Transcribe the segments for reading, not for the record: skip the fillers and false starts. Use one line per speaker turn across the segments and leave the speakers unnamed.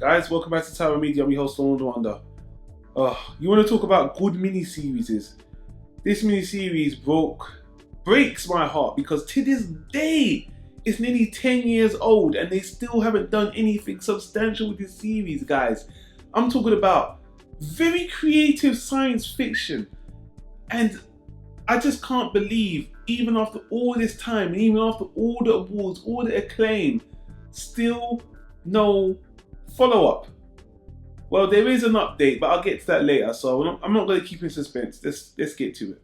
Guys, welcome back to Tyro Media. I'm your host, Lord Wonder. You want to talk about good mini-series? This mini-series breaks my heart because to this day, it's nearly 10 years old and they still haven't done anything substantial with this series, guys. I'm talking about very creative science fiction. And I just can't believe, even after all this time, and even after all the awards, all the acclaim, still no follow-up. Well, there is an update, but I'll get to that later, so I'm not going to keep in suspense. Let's get to it.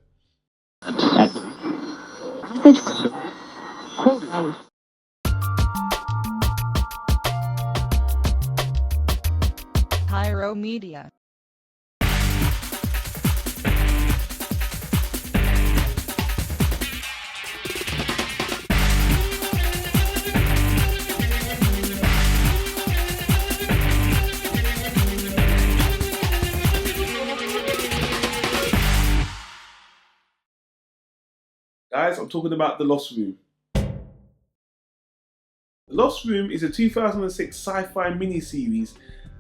Tyro Media.
Guys, I'm talking about The Lost Room. The Lost Room is a 2006 sci-fi miniseries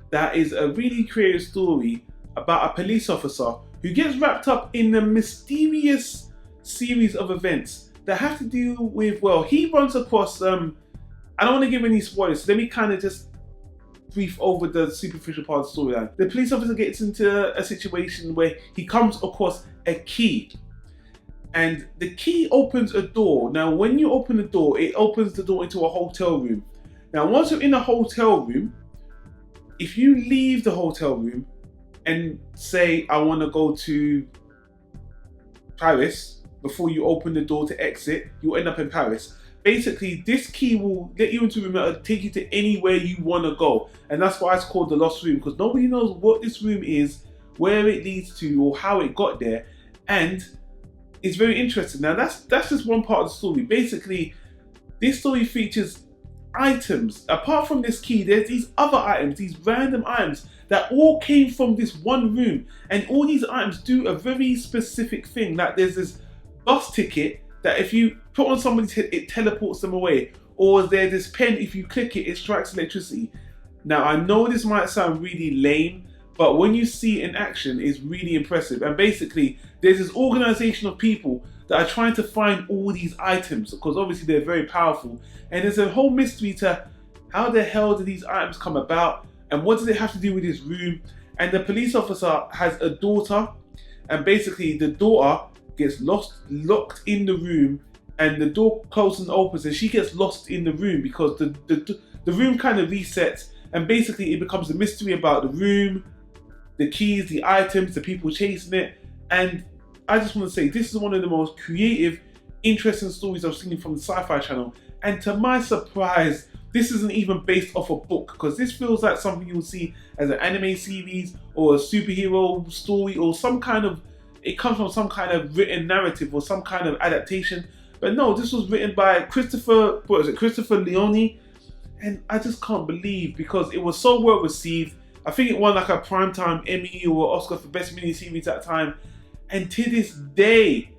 that is a really creative story about a police officer who gets wrapped up in a mysterious series of events that have to do with, well, he runs across, I don't want to give any spoilers, so let me kind of just brief over the superficial part of the storyline. The police officer gets into a situation where he comes across a key. And the key opens a door. Now, when you open the door, it opens the door into a hotel room. Now, once you're in the hotel room, if you leave the hotel room and say, I want to go to Paris, before you open the door to exit, you'll end up in Paris. Basically, this key will get you into a room that will take you to anywhere you want to go. And that's why it's called the Lost Room, because nobody knows what this room is, where it leads to, or how it got there. And it's very interesting. Now that's just one part of the story. Basically, this story features items. Apart from this key, there's these other items, these random items that all came from this one room. And all these items do a very specific thing. Like there's this bus ticket that if you put on somebody's head, it teleports them away. Or there's this pen, if you click it, it strikes electricity. Now I know this might sound really lame, but when you see it in action, it's really impressive. And basically, there's this organization of people that are trying to find all these items because obviously they're very powerful. And there's a whole mystery to how the hell did these items come about and what does it have to do with this room. And the police officer has a daughter, and basically the daughter gets locked in the room, and the door closes and opens and she gets lost in the room because the room kind of resets, and basically it becomes a mystery about the room, the keys, the items, the people chasing it. And I just want to say, this is one of the most creative, interesting stories I've seen from the Sci-Fi Channel. And to my surprise, this isn't even based off a book, because this feels like something you'll see as an anime series or a superhero story or some kind of, it comes from some kind of written narrative or some kind of adaptation. But no, this was written by Christopher Leone. And I just can't believe, because it was so well received. I think it won like a Primetime Emmy or Oscar for Best Miniseries at that time. And to this day,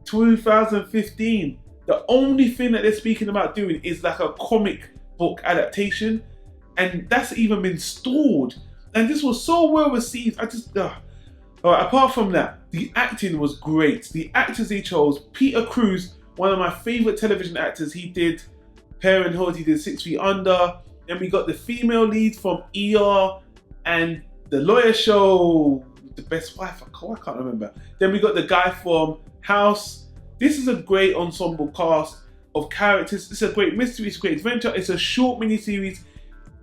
2015, the only thing that they're speaking about doing is like a comic book adaptation. And that's even been stalled. And this was so well received. Alright, apart from that, the acting was great. The actors they chose, Peter Cruz, one of my favorite television actors. He did Parenthood, he did 6 Feet Under. Then we got the female lead from ER and the lawyer show, The Best Wife, I can't remember. Then we got the guy from House. This is a great ensemble cast of characters. It's a great mystery, it's a great adventure. It's a short miniseries.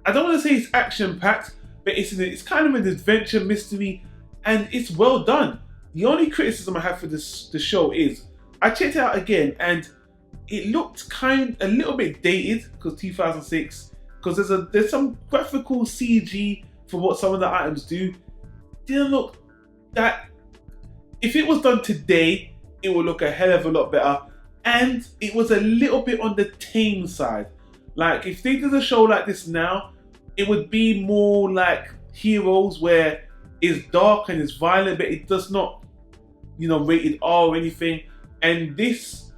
I don't want to say it's action-packed, but it's kind of an adventure mystery, and it's well done. The only criticism I have for the show is, I checked it out again, and it looked a little bit dated, because 2006, because there's some graphical CG for what some of the items do. Didn't look that, if it was done today, it would look a hell of a lot better. And it was a little bit on the tame side. Like if they did a show like this now, it would be more like Heroes, where it's dark and it's violent, but it does not, rated R or anything. And this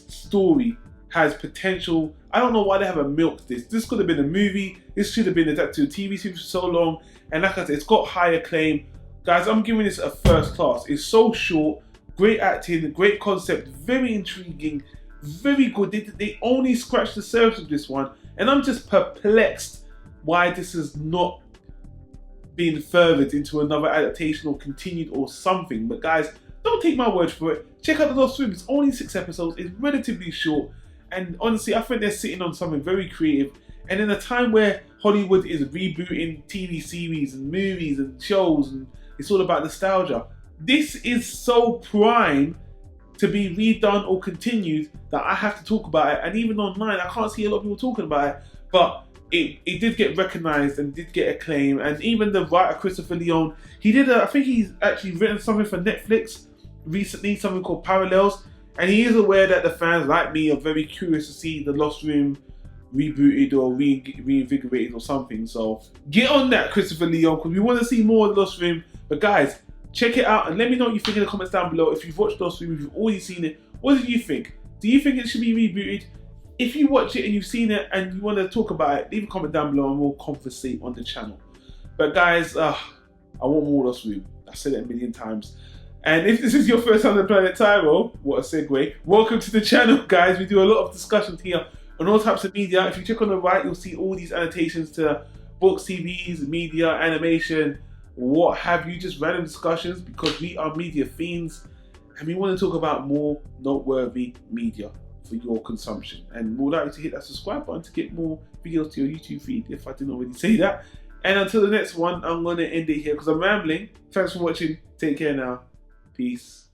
story has potential. I don't know why they haven't milked this. This could have been a movie. This should have been adapted to a TV series for so long. And like I said, it's got high acclaim. Guys, I'm giving this a first class. It's so short, great acting, great concept, very intriguing, very good. They only scratched the surface of this one. And I'm just perplexed why this has not been furthered into another adaptation or continued or something. But guys, don't take my word for it. Check out The Lost Room. It's only 6 episodes. It's relatively short. And honestly, I think they're sitting on something very creative. And in a time where Hollywood is rebooting TV series and movies and shows, and it's all about nostalgia, this is so prime to be redone or continued that I have to talk about it. And even online, I can't see a lot of people talking about it. But it did get recognised and did get acclaim. And even the writer, Christopher Leone, he did I think he's actually written something for Netflix recently, something called Parallels. And he is aware that the fans like me are very curious to see The Lost Room rebooted or reinvigorated or something. So get on that, Christopher Leone, because we want to see more of The Lost Room. But guys, check it out and let me know what you think in the comments down below. If you've watched The Lost Room, if you've already seen it, what do you think? Do you think it should be rebooted? If you watch it and you've seen it and you want to talk about it, leave a comment down below and we'll conversate on the channel. But guys, I want more Lost Room. I've said it a million times. And if this is your first time on the planet Tyro, what a segue, welcome to the channel, guys. We do a lot of discussions here on all types of media. If you click on the right, you'll see all these annotations to books, TVs, media, animation, what have you, just random discussions, because we are media fiends and we want to talk about more noteworthy media for your consumption. And more likely to hit that subscribe button to get more videos to your YouTube feed, if I didn't already say that. And until the next one, I'm going to end it here because I'm rambling. Thanks for watching. Take care now. Peace.